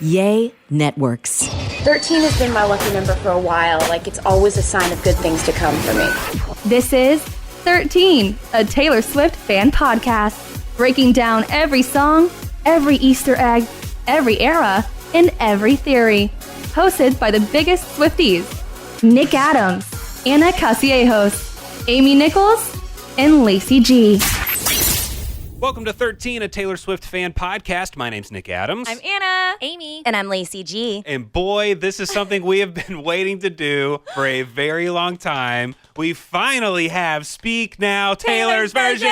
Yay Networks. 13 has been my lucky number for a while. Like, it's always a sign of good things to come for me. This is 13, a Taylor Swift fan podcast, breaking down every song, every Easter egg, every era, and every theory. Hosted by the biggest Swifties, Nick Adams, Anna Casillejos, Amy Nichols, and Lacey G. Welcome to 13, a Taylor Swift fan podcast. My name's Nick Adams. I'm Anna. Amy. And I'm Lacey G. And boy, this is something we have been waiting to do for a very long time. We finally have Speak Now, Taylor's version!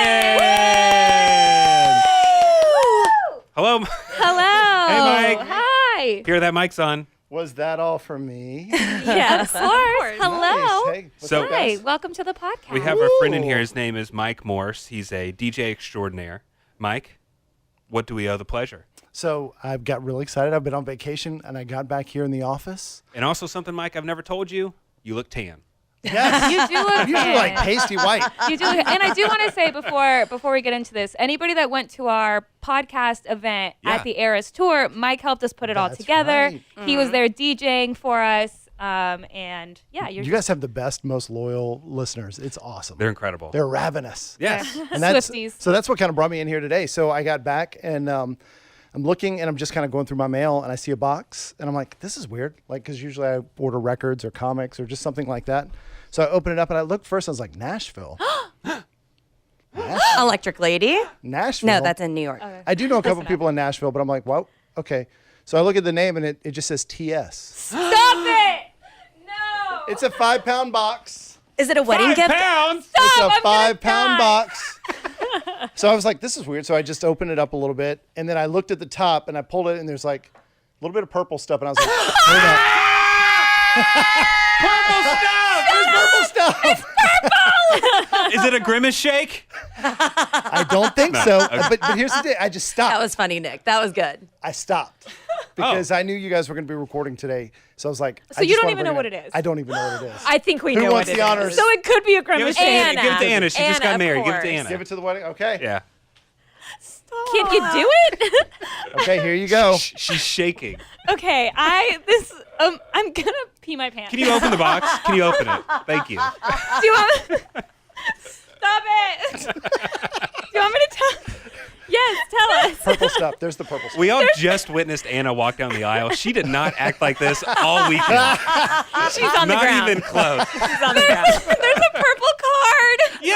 Hello. Hello. Hey, Mike. Hi. Hear that mic's on. Was that all for me? Yeah, of course. Hello. Nice. Hey, what's So- up, Hi. guys? Welcome to the podcast. We have our friend in here. His name is Mike Morse. He's a DJ extraordinaire. Mike, what do we owe the pleasure? So I've got really excited. I've been on vacation, and I got back here in the office. And also something, Mike, I've never told you. You look tan. Yes. You do look I'm usually like pasty white. You do, and I do want to say before we get into this, anybody that went to our podcast event Yeah. at the Eras Tour, Mike helped us put it all That's together. right. He was there DJing for us, and yeah, You guys have the best, most loyal listeners. It's awesome. They're incredible. They're ravenous. Yes. And that's, Swifties. so that's what kind of brought me in here today. So I got back, and I'm looking, and I'm just kind of going through my mail, and I see a box, and I'm like, this is weird. Like, because usually I order records or comics or just something like that. So I open it up, and I looked first, I was like, Nashville. Electric Lady? Nashville? No, that's in New York. I do know a couple people in Nashville, but I'm like, well, okay. So I look at the name, and it just says TS. Stop it! No. It's a 5-pound box. Is it a wedding gift? £5? It's a I'm gonna 5-pound die. box. So I was like, this is weird. So I just opened it up a little bit, and then I looked at the top, and I pulled it, and there's like a little bit of purple stuff, and I was like, hold up. Purple stuff! There's purple stuff. Is it a grimace shake? I don't think so. Okay. But here's the thing. I just stopped. That was funny, Nick. That was good. I stopped because I knew you guys were going to be recording today. So I was like, So I you just don't wanna even bring know what it it is? I don't even know what it is. I think we Who know wants what the it is. honors? So it could be a Give grimace it to Anna. shake. Give it to Anna. She just Anna, got of married. Give it course. to Anna. Give it to the wedding. Okay. Yeah. Can you do it? Okay, here you go. She's shaking. Okay, I'm gonna pee my pants. Can you open the box? Can you open it? Thank you. Do you want? Stop it! Do you want me to tell? Yes, tell us. Purple stuff. There's the purple stuff. We all just witnessed Anna walk down the aisle. She did not act like this all weekend. She's on the Not ground. even close. She's on the ground. There's a purple card. Yay!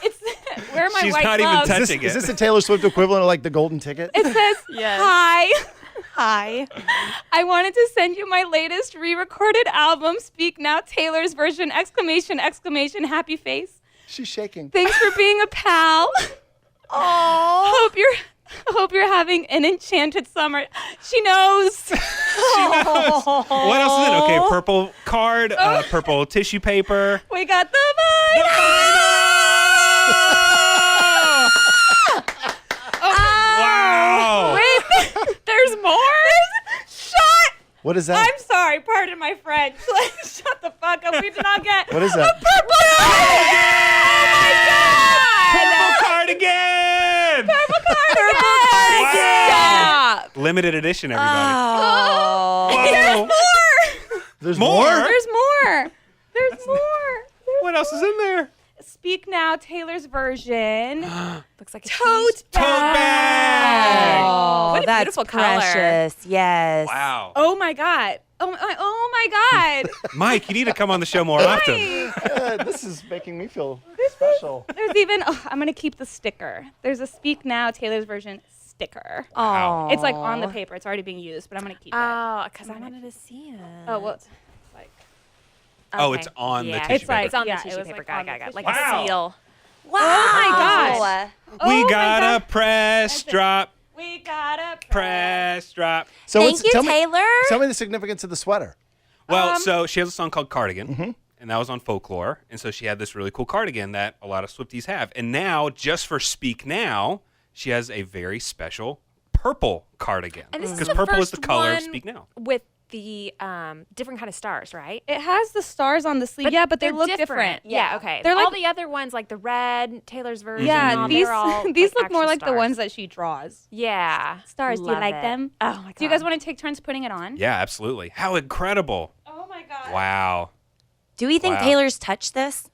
It's where are my She's white not even gloves? touching Is it. this the Taylor Swift equivalent of like the golden ticket? It says hi. Hi. I wanted to send you my latest re-recorded album, Speak Now, Taylor's version! Exclamation! Exclamation! Happy face. She's shaking. Thanks for being a pal. Hope you're having an enchanted summer. She knows. What else is it? Okay, purple card, purple tissue paper. We got the vinyl. Wow. Wait, there's more? Shut! What is that? I'm sorry, pardon my French. Shut the fuck up. We did not get What is that? purple. Purple card again. Stop. Limited edition, everybody. Oh. Whoa. There's More? There's more. There's more. What else is in there? Speak Now, Taylor's version. Looks like a Tote Tote bag. Oh, What a that's beautiful color. precious. Yes. Wow. Oh my God. Oh my God. Mike, you need to come on the show more often. This is making me feel special. There's even, I'm going to keep the sticker. There's a Speak Now, Taylor's version sticker. Oh. It's like on the paper. It's already being used, but I'm going to keep it. Oh, because I wanted to see it. Oh, well, it's like, Oh, it's on the tissue it's like, paper. It's on yeah, the it tissue was paper. like Got on the it. tissue Like paper. a seal. Oh my gosh. We Oh my gotta God. press drop, We got a press drop. So Thank you, tell Taylor. Tell me the significance of the sweater. Well, so she has a song called Cardigan, and that was on Folklore. And so she had this really cool cardigan that a lot of Swifties have. And now, just for Speak Now, she has a very special purple cardigan. And this is Because the purple is first the color of one Speak Now. with the different kind of stars, right? It has the stars on the sleeve. Yeah, but they they're look different. Yeah, okay. They're all like- the other ones, like the red, Taylor's version. Yeah, these they're all, these like, look more actual like the stars. ones that she draws. Yeah. Stars, do you Love like it. them? Oh my god. Do you guys want to take turns putting it on? Yeah, absolutely. How incredible. Oh my god. Wow. Do we think Wow. Taylor's touched this?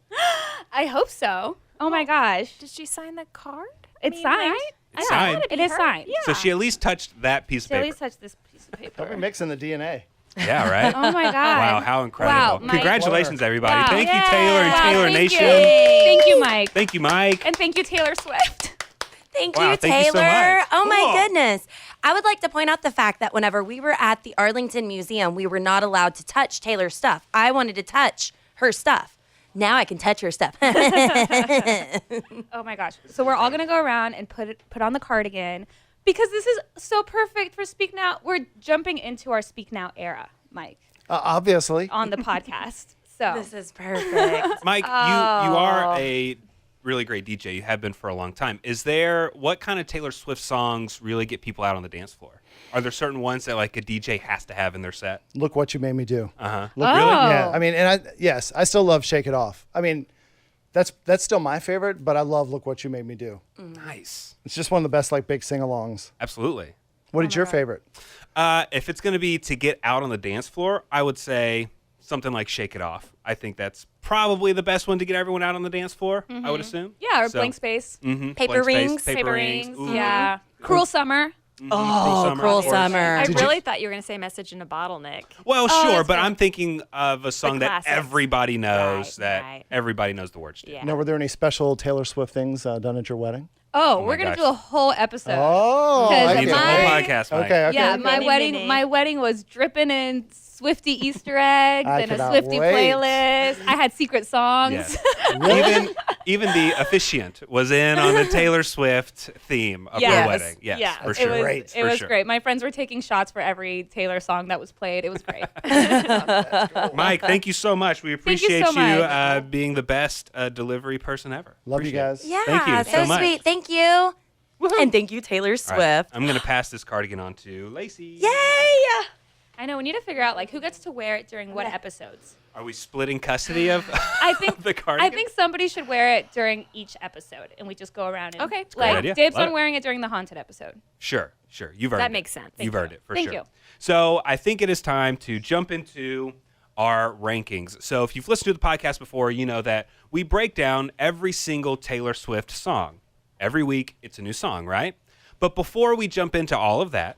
I hope so. Oh my gosh. Did she sign the card? It's signed. Right? It's signed. It is signed. So she at least touched that piece of She at paper. least touched this piece of paper. Don't be mixing the DNA. Yeah, right? Oh my god. Wow, how incredible. Wow, Mike. Congratulations, everybody. Wow. Thank you, Taylor and Wow, Taylor thank Nation. You. Thank you, Mike. Thank you, Mike. And thank you, Taylor Swift. Thank Wow, you, thank you so Taylor. much. Oh my Cool. goodness. I would like to point out the fact that whenever we were at the Arlington Museum, we were not allowed to touch Taylor's stuff. I wanted to touch her stuff. Now I can touch her stuff. Oh my gosh. So we're all gonna go around and put on the cardigan because this is so perfect for Speak Now. We're jumping into our Speak Now era, Mike, Obviously. on the podcast. So This is perfect. Mike, you are a really great DJ. You have been for a long time. What kind of Taylor Swift songs really get people out on the dance floor? Are there certain ones that like a DJ has to have in their set? Look what you made me do. Uh-huh. Look, Oh. Yeah. I mean, yes, I still love Shake It Off. I mean, that's still my favorite, but I love Look What You Made Me Do. Nice. It's just one of the best like big sing-alongs. Absolutely. What is your favorite? If it's going to be to get out on the dance floor, I would say something like Shake It Off. I think that's probably the best one to get everyone out on the dance floor, I would assume. yeah, or So- Blank Space. Mhm. Paper Blank space, Rings. Paper rings. Ooh. Yeah. Cruel Summer. Oh, Cruel of course. Summer. I Did you- really thought you were going to say Message in a Bottle, Nick. Well, Oh, sure, that's but good. I'm thinking of a song that classics. everybody knows, Right. everybody knows the words to. Yeah. Now, were there any special Taylor Swift things done at your wedding? Oh, my we're gonna gosh. do a whole episode. Oh, Because It needs a whole my- podcast, Mike. Okay. Yeah, my Mini. wedding was dripping in Swifty Easter eggs I and a cannot Swifty wait. playlist. I had secret songs. Yes. even the officiant was in on the Taylor Swift theme of Yes. the wedding. Yes, Yeah, for it sure. was, Great. It For was sure. great. My friends were taking shots for every Taylor song that was played. It was great. Mike, thank you so much. We you appreciate so much. being the best delivery person ever. Love you Appreciate it. guys. Yeah, Thank you so much. sweet. Thank you. And thank you, Taylor Swift. All right, I'm going to pass this cardigan on to Lacey. Yay! I know we need to figure out like who gets to wear it during what episodes. Are we splitting custody of I think the cardigan? I think somebody should wear it during each episode, and we just go around and Okay. great like idea. dibs Love on it. wearing it during the haunted episode. Sure. You've earned it. That makes sense. You've earned it, for Thank sure. you. So I think it is time to jump into our rankings. So if you've listened to the podcast before, you know that we break down every single Taylor Swift song. Every week, it's a new song, right? But before we jump into all of that,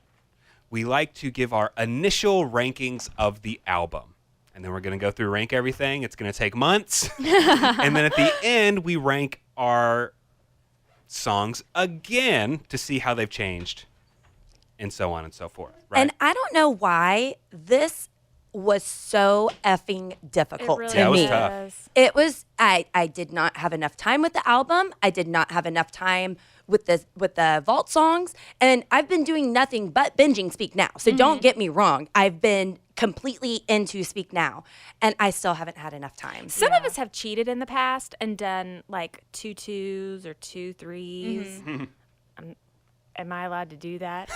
we like to give our initial rankings of the album. And then we're going to go through rank everything. It's going to take months. And then at the end, we rank our songs again to see how they've changed and so on and so forth. Right? And I don't know why this was so effing difficult really to Yeah, it was me. tough. It was I did not have enough time with the album. I did not have enough time with the vault songs, and I've been doing nothing but binging Speak Now. So don't get me wrong. I've been completely into Speak Now, and I still haven't had enough time. Some of us have cheated in the past and done like 2 2s or 2 3s. Am I allowed to do that?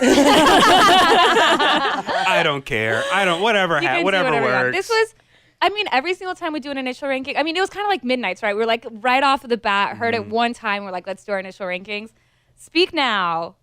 I don't care. Whatever You can do whatever you want. works. This was, I mean, every single time we do an initial ranking, I mean, it was kind of like Midnights, right? We're like right off of the bat, heard it one time, we're like, let's do our initial rankings. Speak Now,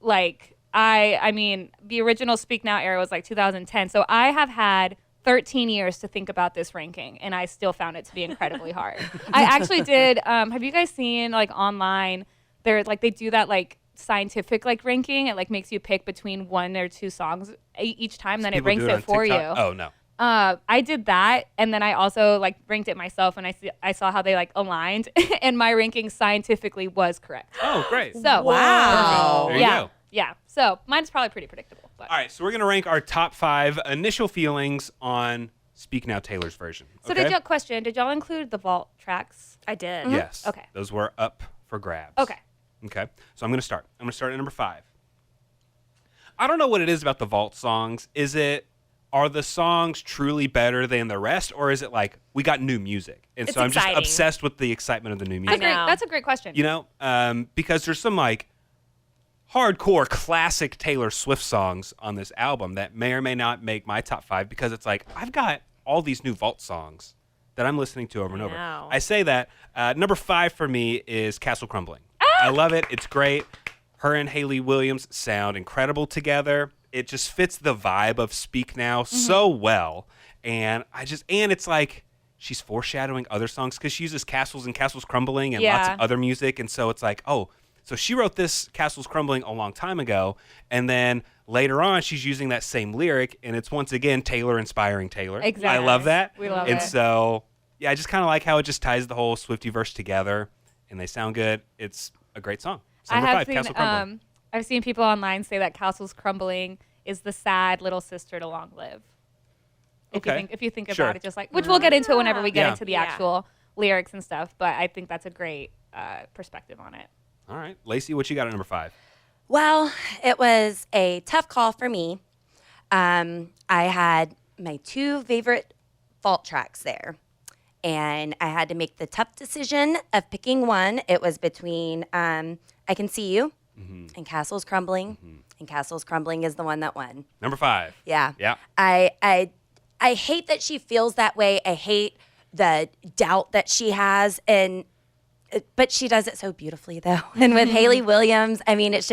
like, I mean, the original Speak Now era was like 2010. So I have had 13 years to think about this ranking, and I still found it to be incredibly hard. I actually did, have you guys seen, like, online, they do that, like, scientific like ranking. It like makes you pick between 1 or 2 songs each time, then it People ranks do it on for TikTok. you. Oh no. I did that, and then I also like ranked it myself, and I saw how they like aligned, and my ranking scientifically was correct. Oh, great. So Wow. There you yeah, go. yeah. So mine's probably pretty predictable. But. All right, so we're going to rank our top 5 initial feelings on Speak Now Taylor's version. So okay? did y'all include the vault tracks? I did. Yes. Okay. Those were up for grabs. Okay. Okay. So I'm going to start. I'm going to start at number 5. I don't know what it is about the vault songs. Are the songs truly better than the rest, or is it like we got new music? And It's so I'm exciting. just obsessed with the excitement of the new music. Agree. know. That's a great question. You know, because there's some like hardcore classic Taylor Swift songs on this album that may or may not make my top 5 because it's like I've got all these new Vault songs that I'm listening to over and over. know. I say that. Number 5 for me is Castle Crumbling. I love it. It's great. Her and Hayley Williams sound incredible together. It just fits the vibe of Speak Now so well. And it's like she's foreshadowing other songs because she uses Castles and Castles Crumbling and lots of other music. And so it's like, oh, so she wrote this Castles Crumbling a long time ago. And then later on, she's using that same lyric. And it's once again Taylor inspiring Taylor. Exactly. I love that. We love and it. so, yeah, I just kind of like how it just ties the whole Swiftie-verse together. And they sound good. It's a great song. So number 5, Castle Crumbling. I've seen people online say that Castles Crumbling is the sad little sister to Long Live. If you think Sure. about it, just like, which we'll get into whenever we get Yeah. into the Yeah. actual lyrics and stuff, but I think that's a great perspective on it. All right. Lacey, what you got at number 5? Well, it was a tough call for me. I had my 2 favorite vault tracks there, and I had to make the tough decision of picking one. It was between I Can See You and Castles Crumbling, and Castles Crumbling is the one that won. Number 5. Yeah. Yeah. I hate that she feels that way. I hate the doubt that she has, but she does it so beautifully though. And with Hayley Williams, I mean, it's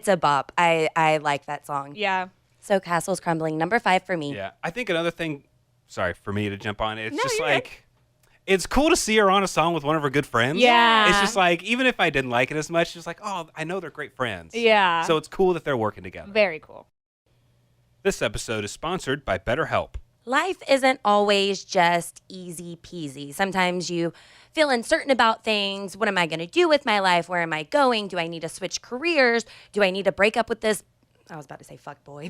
a bop. I like that song. Yeah. So Castles Crumbling, number 5 for me. Yeah. I think another thing, sorry for me to jump on, it's just like, it's cool to see her on a song with one of her good friends. Yeah. It's just like, even if I didn't like it as much, it's just like, oh, I know they're great friends. Yeah. So it's cool that they're working together. Very cool. This episode is sponsored by BetterHelp. Life isn't always just easy peasy. Sometimes you feel uncertain about things. What am I going to do with my life? Where am I going? Do I need to switch careers? Do I need to break up with this? I was about to say fuck boy.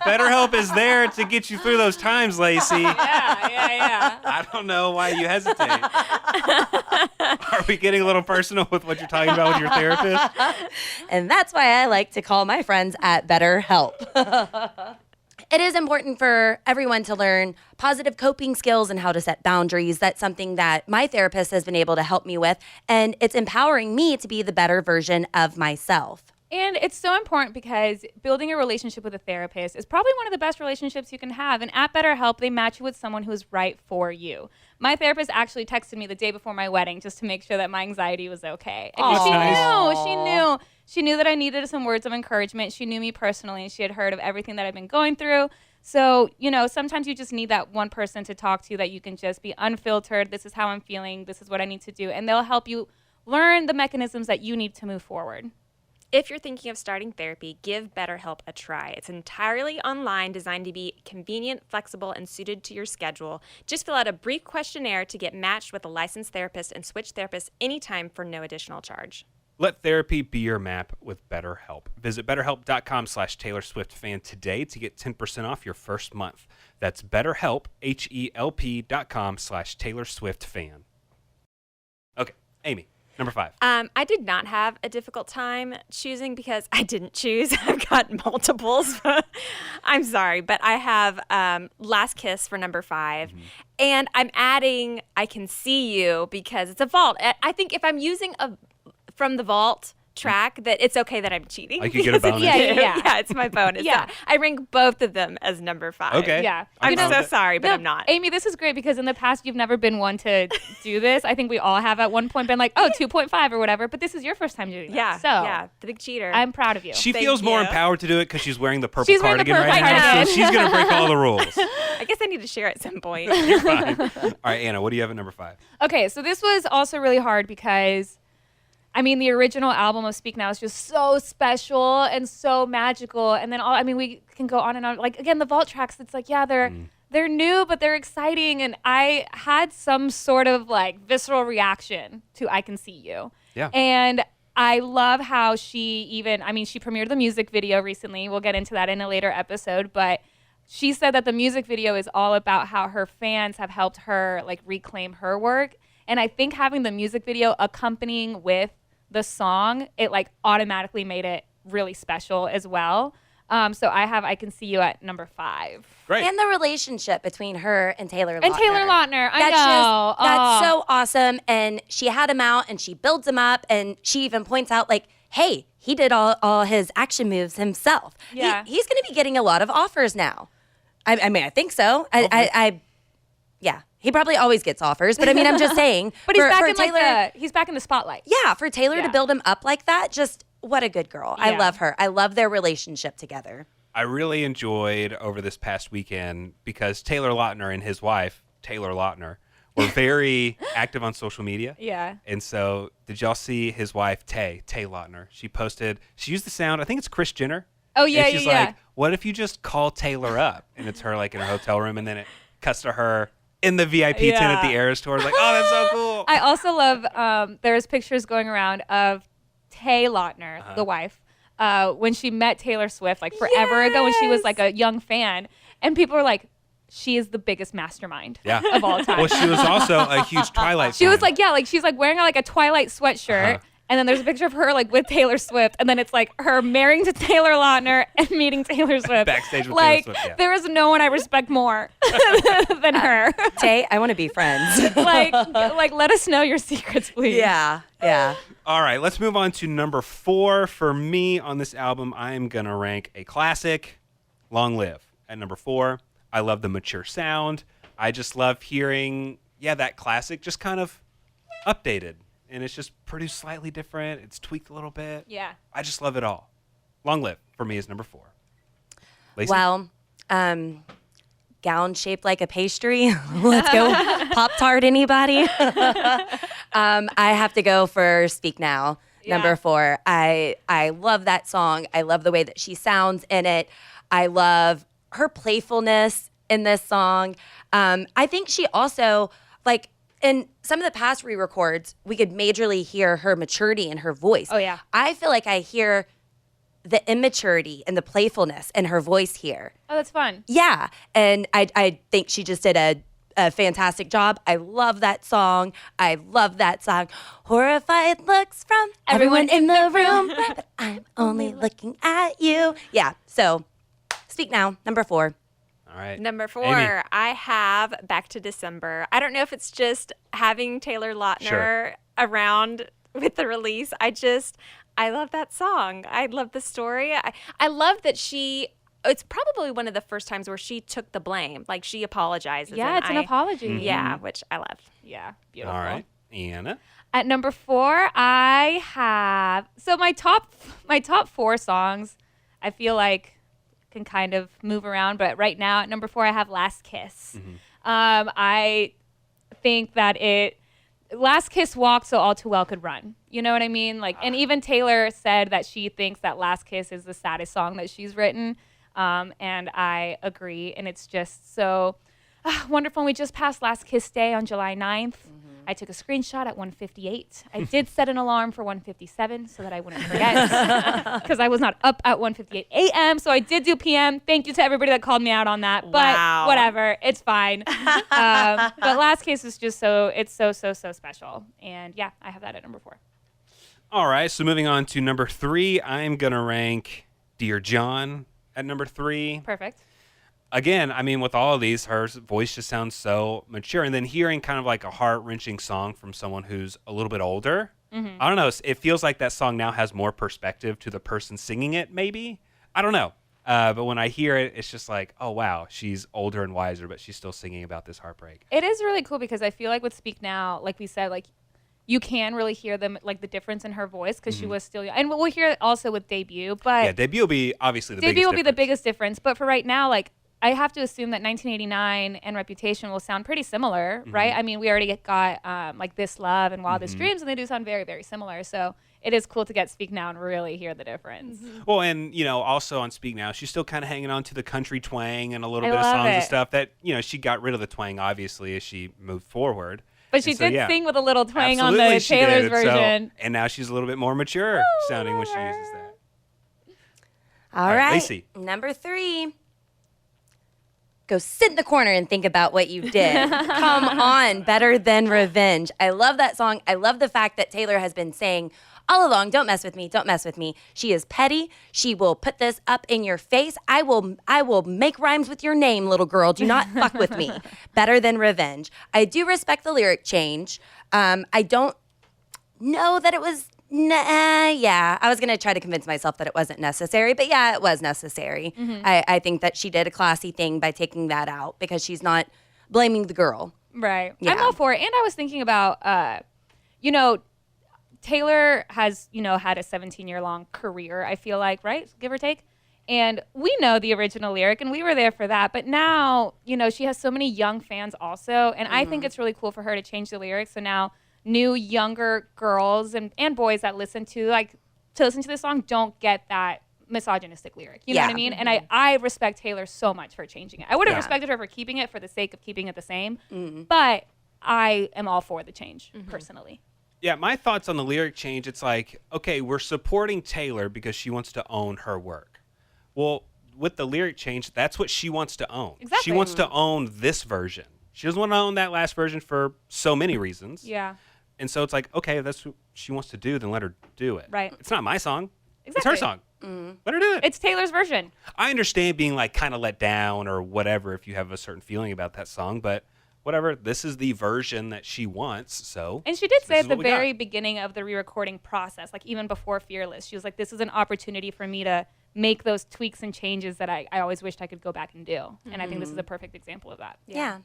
BetterHelp is there to get you through those times, Lacey. Yeah. I don't know why you hesitate. Are we getting a little personal with what you're talking about with your therapist? And that's why I like to call my friends at BetterHelp. It is important for everyone to learn positive coping skills and how to set boundaries. That's something that my therapist has been able to help me with, and it's empowering me to be the better version of myself. And it's so important because building a relationship with a therapist is probably one of the best relationships you can have. And at BetterHelp, they match you with someone who is right for you. My therapist actually texted me the day before my wedding just to make sure that my anxiety was okay. And Aw, she nice. knew. She knew that I needed some words of encouragement. She knew me personally, and she had heard of everything that I've been going through. So, sometimes you just need that one person to talk to that you can just be unfiltered. This is how I'm feeling. This is what I need to do. And they'll help you learn the mechanisms that you need to move forward. If you're thinking of starting therapy, give BetterHelp a try. It's entirely online, designed to be convenient, flexible, and suited to your schedule. Just fill out a brief questionnaire to get matched with a licensed therapist and switch therapists anytime for no additional charge. Let therapy be your map with BetterHelp. Visit BetterHelp.com/Taylor Swift fan today to get 10% off your first month. That's BetterHelp, HELP.com/Taylor Swift fan. Okay, Amy, number 5. I did not have a difficult time choosing because I didn't choose. I've got multiples. I'm sorry, but I have Last Kiss for number 5. And I'm adding I Can See You because it's a vault. I think if I'm using from the vault track that it's okay that I'm cheating. Like you get a because bonus. it's- Yeah. yeah, it's my bonus. Yeah. So I rank both of them as number 5. Okay. Yeah. I'm found so it. sorry, but No, I'm not. Amy, this is great because in the past you've never been one to do this. I think we all have at one point been like, 2.5 or whatever, but this is your first time doing Yeah, that. So yeah, the big cheater. I'm proud of you. She Thank feels more you. empowered to do it because she's wearing the purple She's wearing the cardigan purple right now. cardigan. So she's going to break all the rules. I guess I need to share at some point. You're fine. All right, Anna, what do you have at number 5? Okay, so this was also really hard because, the original album of Speak Now is just so special and so magical. And then we can go on and on. Like, again, the vault tracks, it's like, yeah, they're new, but they're exciting. And I had some sort of visceral reaction to I Can See You. Yeah. And I love how she premiered the music video recently. We'll get into that in a later episode, but she said that the music video is all about how her fans have helped her reclaim her work. And I think having the music video accompanying with the song, it automatically made it really special as well. So I Can See You at number 5. Great. And the relationship between her and Taylor Lautner. And Taylor Lautner, I That's know. That's so awesome. And she had him out and she builds him up and she even points out like, hey, he did all his action moves himself. Yeah. He's going to be getting a lot of offers now. I mean, I think so. Yeah. He probably always gets offers, but I mean, I'm just saying. But he's back for in Taylor, he's back in the spotlight. yeah, for Taylor Yeah. to build him up like that, just what a good girl. I Yeah. love her. I love their relationship together. I really enjoyed over this past weekend because Taylor Lautner and his wife, Taylor Lautner, were very active on social media. Yeah. And so, did y'all see his wife, Tay Lautner? She used the sound, I think it's Kris Jenner. Oh, yeah, and she's yeah, like, yeah. what if you just call Taylor up? And it's her like in her hotel room, and then it cuts to her in the VIP tent at the Yeah. Eras Tour. Like, oh, that's so cool. I also love there's pictures going around of Tay Lautner, the wife, when she met Taylor Swift like forever ago when she was like a young fan, and people were like, she is the biggest mastermind of all time. Well, she was also a huge Twilight She was fan. like, yeah, like she's like wearing like a Twilight sweatshirt. And then there's a picture of her like with Taylor Swift, and then it's like her marrying to Taylor Lautner and meeting Taylor Swift. Backstage with like, Taylor Swift, yeah. there is no one I respect more than her. Tay, I want to be friends. like let us know your secrets, please. Yeah. All right, let's move on to number 4. For me on this album, I am going to rank a classic, Long Live, at number 4. I love the mature sound. I just love hearing, that classic just kind of updated. And it's just produced slightly different. It's tweaked a little bit. Yeah. I just love it all. Long Live, for me, is number 4. Lacey? Well, gown shaped like a pastry. Let's go. Pop-Tart, anybody? I have to go for Speak Now, number 4. I love that song. I love the way that she sounds in it. I love her playfulness in this song. I think she also, like, in some of the past re-records, we could majorly hear her maturity in her voice. Oh, yeah. I feel like I hear the immaturity and the playfulness in her voice here. Oh, that's fun. Yeah, and I think she just did a fantastic job. I love that song. I love that song. Horrified looks from everyone in the room, but I'm only looking at you. Yeah, so Speak Now, number 4. All right. Number 4, Amy. I have Back to December. I don't know if it's just having Taylor Lautner around with the release. I love that song. I love the story. I love that it's probably one of the first times where she took the blame. Like, she apologizes. Yeah, and it's an apology. Yeah, which I love. Yeah, beautiful. All right. Anna? At number 4, I have my top 4 songs. I feel like can kind of move around, but right now at number 4 I have Last Kiss. I think that Last Kiss walked so All Too Well could run. You know what I mean? Like, and even Taylor said that she thinks that Last Kiss is the saddest song that she's written, and I agree. And it's just so wonderful. And we just passed Last Kiss Day on July 9th. I took a screenshot at 1:58. I did set an alarm for 1:57 so that I wouldn't forget, because I was not up at 1:58 a.m. So I did do p.m. Thank you to everybody that called me out on that. But whatever, it's fine. But Last Kiss is just so special. And yeah, I have that at number 4. All right, so moving on to number 3, I'm going to rank Dear John at number 3. Perfect. Again, I mean, with all of these, her voice just sounds so mature. And then hearing kind of like a heart-wrenching song from someone who's a little bit older, I don't know. It feels like that song now has more perspective to the person singing it, maybe. I don't know. But when I hear it, it's just like, oh, wow, she's older and wiser, but she's still singing about this heartbreak. It is really cool because I feel like with Speak Now, like we said, like you can really hear them, like the difference in her voice because she was still young. And we'll hear it also with Debut. But Yeah, Debut will be obviously the biggest Debut will be the difference. biggest difference. But for right now, like, I have to assume that 1989 and Reputation will sound pretty similar, right? I mean, we already got like This Love and Wildest Dreams, and they do sound very, very similar. So it is cool to get Speak Now and really hear the difference. Well, and, also on Speak Now, she's still kind of hanging on to the country twang and a little I bit of love songs and it. stuff that, she got rid of the twang, obviously, as she moved forward. But she And so, did yeah. sing with a little twang on Absolutely the she Taylor's did. So- version. and now she's a little bit more mature sounding when she uses that. All right, right, Lacey. number 3. Go sit in the corner and think about what you did. Come on, better than revenge. I love that song. I love the fact that Taylor has been saying all along, don't mess with me, don't mess with me. She is petty. She will put this up in your face. I will make rhymes with your name, little girl. Do not fuck with me. Better than revenge. I do respect the lyric change. I don't know that it was, I was going to try to convince myself that it wasn't necessary, but yeah, it was necessary. I think that she did a classy thing by taking that out because she's not blaming the girl. Right. Yeah. I'm all for it. And I was thinking about, Taylor has, had a 17-year-long career, I feel like, right? Give or take. And we know the original lyric, and we were there for that. But now, she has so many young fans also. And I think it's really cool for her to change the lyrics. So now new, younger girls and boys that listen to this song don't get that misogynistic lyric. You know what I mean? And I respect Taylor so much for changing it. I would have respected her for keeping it for the sake of keeping it the same. But I am all for the change, personally. Yeah, my thoughts on the lyric change, it's like, okay, we're supporting Taylor because she wants to own her work. Well, with the lyric change, that's what she wants to own. Exactly. She wants to own this version. She doesn't want to own that last version for so many reasons. Yeah. And so it's like, okay, if that's what she wants to do, then let her do it. Right. It's not my song. Exactly. It's her song. Let her do it. It's Taylor's version. I understand being like kind of let down or whatever if you have a certain feeling about that song, but whatever, this is the version that she wants, so. And she did say this at is the what we got. very beginning of the re-recording process, like even before Fearless, she was like, this is an opportunity for me to make those tweaks and changes that I always wished I could go back and do. And I think this is a perfect example of that. Yeah.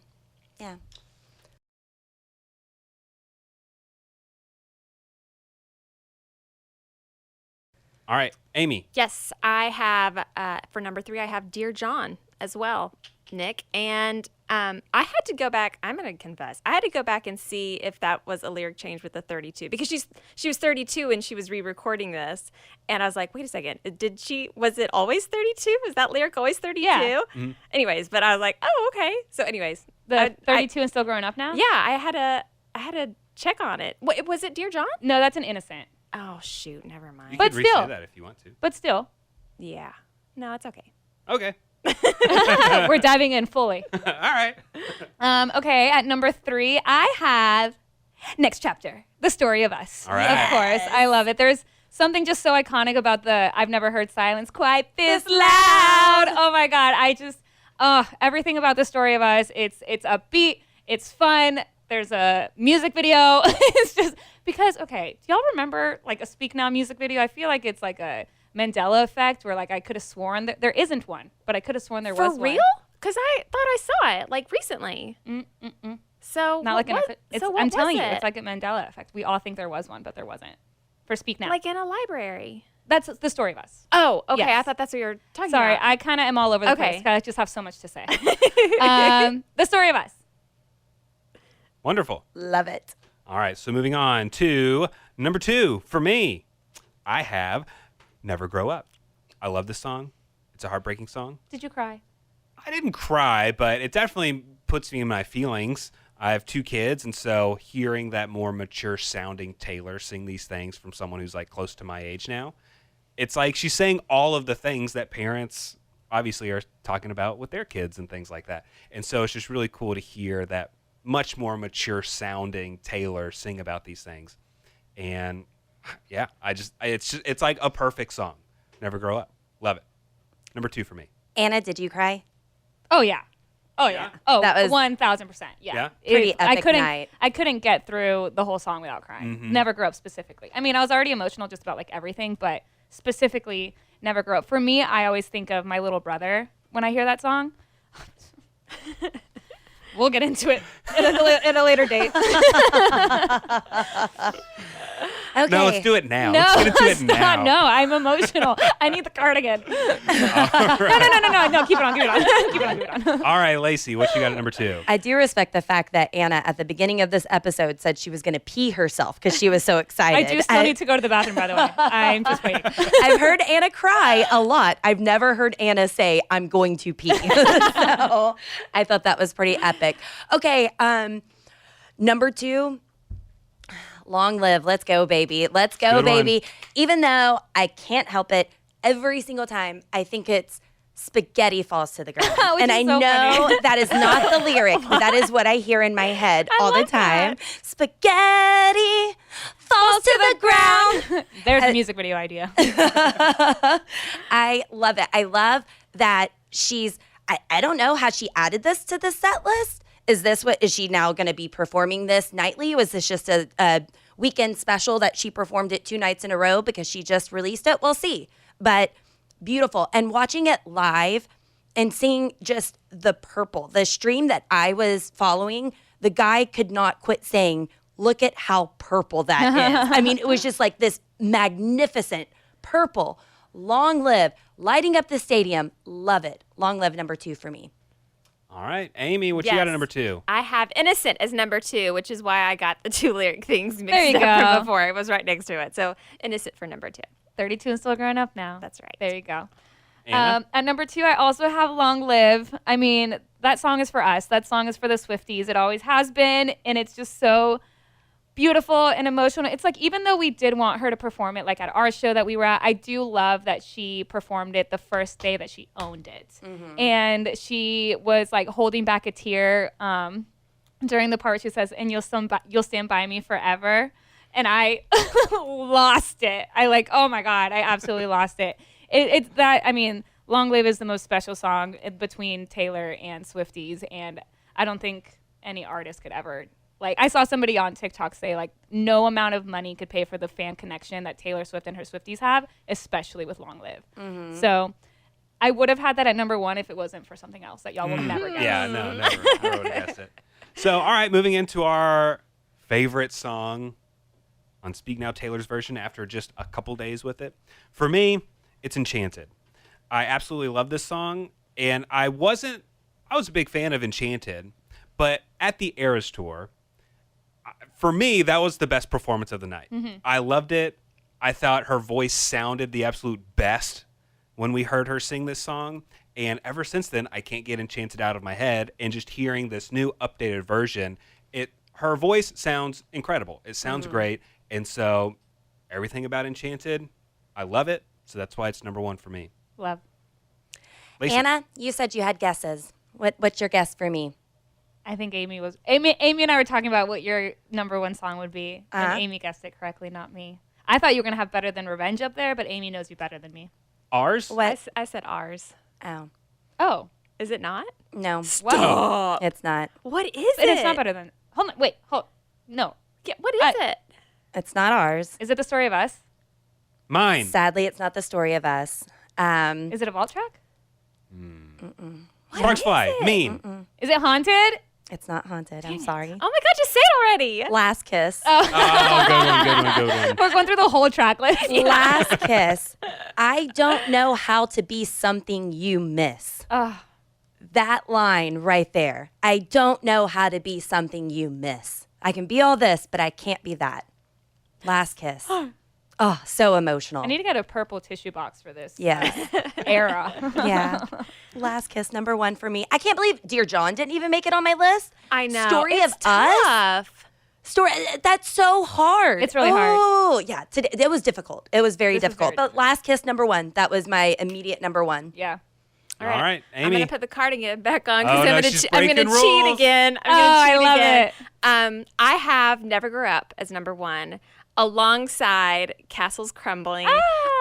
All right, Amy. Yes, I have, for number 3, I have Dear John as well, Nick. And I had to go back, I'm going to confess, I had to go back and see if that was a lyric change with the 32, because she was 32 and she was re-recording this. And I was like, wait a second, was it always 32? Was that lyric always 32? Yeah. Anyways, but I was like, oh, okay. So anyways. The 32 and still growing up now? Yeah, I had to check on it. Was it Dear John? No, that's an Innocent. Oh, shoot, never mind. You But can still. re-say that if you want to. But still, Yeah. No, it's okay. Okay. we're diving in fully. All right. Okay, at number 3, I have Next Chapter, The Story of Us. All right. Of course, I love it. There's something just so iconic about the I've never heard silence quite this loud. Oh my God, everything about The Story of Us, it's upbeat, it's fun, there's a music video. It's just, because, okay, do y'all remember like a Speak Now music video? I feel like it's like a Mandela effect where like I could have sworn that there isn't one, but I could have sworn there was For one. real? Because I thought I saw it like recently. So Not like what, an effect. so what I'm was telling you, it? it's like a Mandela effect. We all think there was one, but there wasn't. For Speak Now. Like in a library. That's The Story of Us. Oh, okay. Yes. I thought that's what you were talking Sorry, about. I kind of am all over the Okay. place 'cause I just have so much to say. The Story of Us. Wonderful. Love it. All right, so moving on to number 2 for me. I have Never Grow Up. I love this song. It's a heartbreaking song. Did you cry? I didn't cry, but it definitely puts me in my feelings. I have 2 kids, and so hearing that more mature sounding Taylor sing these things from someone who's like close to my age now, it's like she's saying all of the things that parents obviously are talking about with their kids and things like that. And so it's just really cool to hear that much more mature sounding Taylor sing about these things. And yeah, it's like a perfect song. Never Grow Up. Love it. Number 2 for me. Anna, did you cry? Oh yeah. Oh yeah. Oh, That was 1,000%. Yeah. Yeah? Pretty I epic couldn't. night. I couldn't get through the whole song without crying. Never Grow Up specifically. I mean, I was already emotional just about like everything, but specifically Never Grow Up. For me, I always think of my little brother when I hear that song. We'll get into it at a later date. Okay. No, let's do it now. No, let's get into it stop. now. No, I'm emotional. I need the cardigan. No, keep it on. Keep it on. All right, Lacey, what you got at number 2? I do respect the fact that Anna, at the beginning of this episode, said she was going to pee herself because she was so excited. I do still need to go to the bathroom, by the way. I'm just waiting. I've heard Anna cry a lot. I've never heard Anna say, I'm going to pee. So I thought that was pretty epic. Okay, number 2, Long Live. Let's go, baby. Let's go, Good one. baby. Even though I can't help it, every single time I think it's spaghetti falls to the ground. Which And is I so know funny. that is not the lyric, but that is what I hear in my head all the time. Spaghetti falls to the ground. There's a music video idea. I love it. I love that I don't know, has she added this to the set list? Is she now going to be performing this nightly? Was this just a weekend special that she performed it 2 nights in a row because she just released it? We'll see. But beautiful. And watching it live and seeing just the purple, the stream that I was following, the guy could not quit saying, look at how purple that is. I mean, it was just like this magnificent purple. Long live, lighting up the stadium. Love it. Long live number 2 for me. All right, Amy, what you got at number 2? I have Innocent as number 2, which is why I got the 2 lyric things There mixed you up go. from before. It was right next to it. So Innocent for number 2. 32 and still growing up now. That's right. There you go. Anna? At number 2, I also have Long Live. I mean, that song is for us. That song is for the Swifties. It always has been, and it's just so beautiful and emotional. It's like, even though we did want her to perform it, like at our show that we were at, I do love that she performed it the first day that she owned it. And she was like holding back a tear during the part she says, and you'll stand by me forever. And I lost it. Oh my God, I absolutely lost it. It's that, I mean, Long Live is the most special song between Taylor and Swifties. And I don't think any artist could ever, I saw somebody on TikTok say, no amount of money could pay for the fan connection that Taylor Swift and her Swifties have, especially with Long Live. So I would have had that at number 1 if it wasn't for something else that y'all will never get. Yeah, no, never. I would have guessed it. So, all right, moving into our favorite song on Speak Now Taylor's version after just a couple days with it. For me, it's Enchanted. I absolutely love this song, and I was a big fan of Enchanted, but at the Eras Tour, for me, that was the best performance of the night. I loved it. I thought her voice sounded the absolute best when we heard her sing this song. And ever since then, I can't get Enchanted out of my head. And just hearing this new updated version, her voice sounds incredible. It sounds great. And so everything about Enchanted, I love it. So that's why it's number 1 for me. Love. Lacey. Anna, you said you had guesses. What's your guess for me? I think Amy and I were talking about what your number 1 song would be, and Amy guessed it correctly, not me. I thought you were going to have Better Than Revenge up there, but Amy knows you better than me. Ours? What? I said ours. Oh, Oh. Is it not? no, Wow. it's not. What is it? And it's not Better Than... Hold on. Wait. No. Yeah, what is it? It's not ours. Is it The Story of Us? Mine. Sadly, it's not the story of us. Is it a vault track? Sparks Fly. Mean. Is it Haunted? It's not haunted. I'm sorry. Oh my God, just say it already. Last Kiss. Oh, good one. We're going through the whole track list. Last Kiss. I don't know how to be something you miss. That line right there. I don't know how to be something you miss. I can be all this, but I can't be that. Last Kiss. Oh, so emotional. I need to get a purple tissue box for this Yes. era. Yeah. Last Kiss, number 1 for me. I can't believe Dear John didn't even make it on my list. I know. Story It's of Us. tough. Story. That's so hard. It's really hard. Oh, yeah. Today, it was difficult. It was very This was difficult. very But Last Kiss, number 1. That was my immediate number 1. Yeah. All right, I'm Amy. gonna put the cardigan back on Oh, because no, I'm she's gonna breaking cheat rules. again. I'm Oh, gonna I cheat love again. I have Never Grew Up as number 1, alongside Castles Crumbling.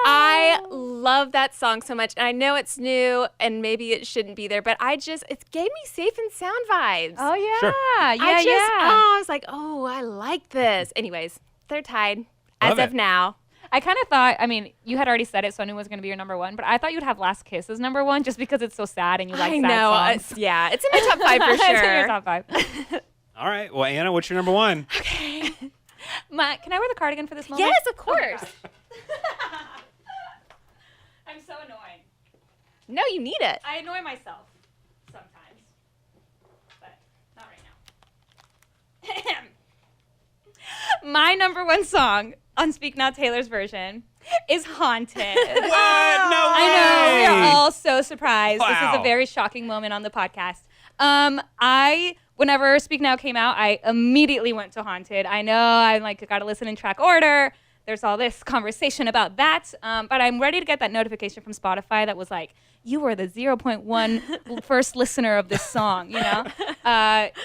I love that song so much, and I know it's new, and maybe it shouldn't be there, but it gave me Safe and Sound vibes. Oh, yeah. Sure. I was like, oh, I like this. Anyways, they're tied Love as of it. now. I kind of thought, I mean, you had already said it, so I knew it was going to be your number 1, but I thought you'd have Last Kiss as number 1 just because it's so sad and you like I sad know. songs. Yeah, it's in my top 5 for It's in your sure. top 5. All right. Well, Anna, what's your number 1? Can I wear the cardigan for this moment? Yes, of course. I'm so annoying. No, you need it. I annoy myself sometimes, but not right now. My number 1 song on Speak Now Taylor's version is Haunted. What? No way. I know, we are all so surprised. This is Wow. a very shocking moment on the podcast. Whenever Speak Now came out, I immediately went to Haunted. I know I got to listen in track order. There's all this conversation about that, but I'm ready to get that notification from Spotify that was like, you were the 0.1 first listener of this song, you know?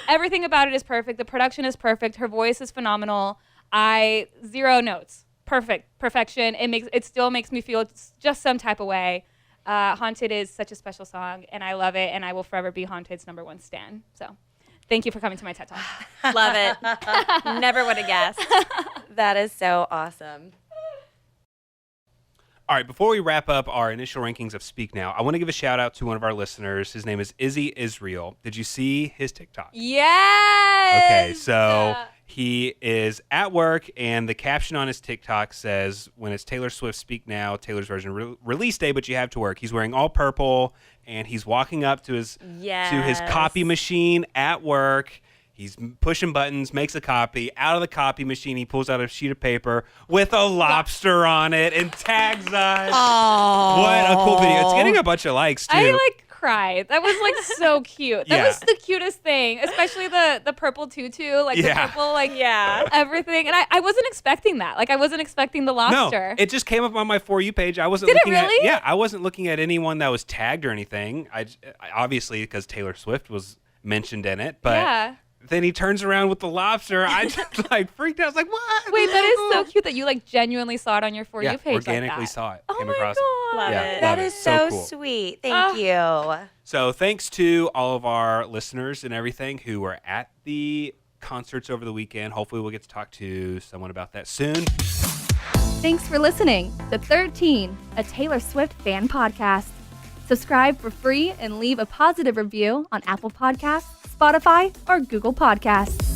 Everything about it is perfect. The production is perfect. Her voice is phenomenal. 0 notes. Perfection. It still makes me feel just some type of way. Haunted is such a special song, and I love it, and I will forever be Haunted's #1 stan. So thank you for coming to my TED Talk. Love it. Never would have guessed. That is so awesome. All right, before we wrap up our initial rankings of Speak Now, I want to give a shout out to one of our listeners. His name is Izzy Israel. Did you see his TikTok? Yes! Okay, so he is at work, and the caption on his TikTok says, when it's Taylor Swift Speak Now, Taylor's version release day, but you have to work. He's wearing all purple, and he's walking up to his copy machine at work. He's pushing buttons, makes a copy. Out of the copy machine, he pulls out a sheet of paper with a lobster on it and tags us. Oh, What a cool video. It's getting a bunch of likes, too. I cried. That was so cute. That Yeah. was the cutest thing, especially the purple tutu, the purple, everything. And I wasn't expecting that. I wasn't expecting the lobster. No, it just came up on my For You page. I wasn't Did it looking at really? Yeah, I wasn't looking at anyone that was tagged or anything. I obviously, because Taylor Swift was mentioned in it, but Yeah. then he turns around with the lobster. I just freaked out. I was like, what? Wait, that is so cute that you genuinely saw it on your For You page. organically like that. saw it. Oh came my across God. Love Yeah, it. love that it. is so cool. sweet. Thank you. So thanks to all of our listeners and everything who were at the concerts over the weekend. Hopefully we'll get to talk to someone about that soon. Thanks for listening to 13, a Taylor Swift fan podcast. Subscribe for free and leave a positive review on Apple Podcasts, Spotify, or Google Podcasts.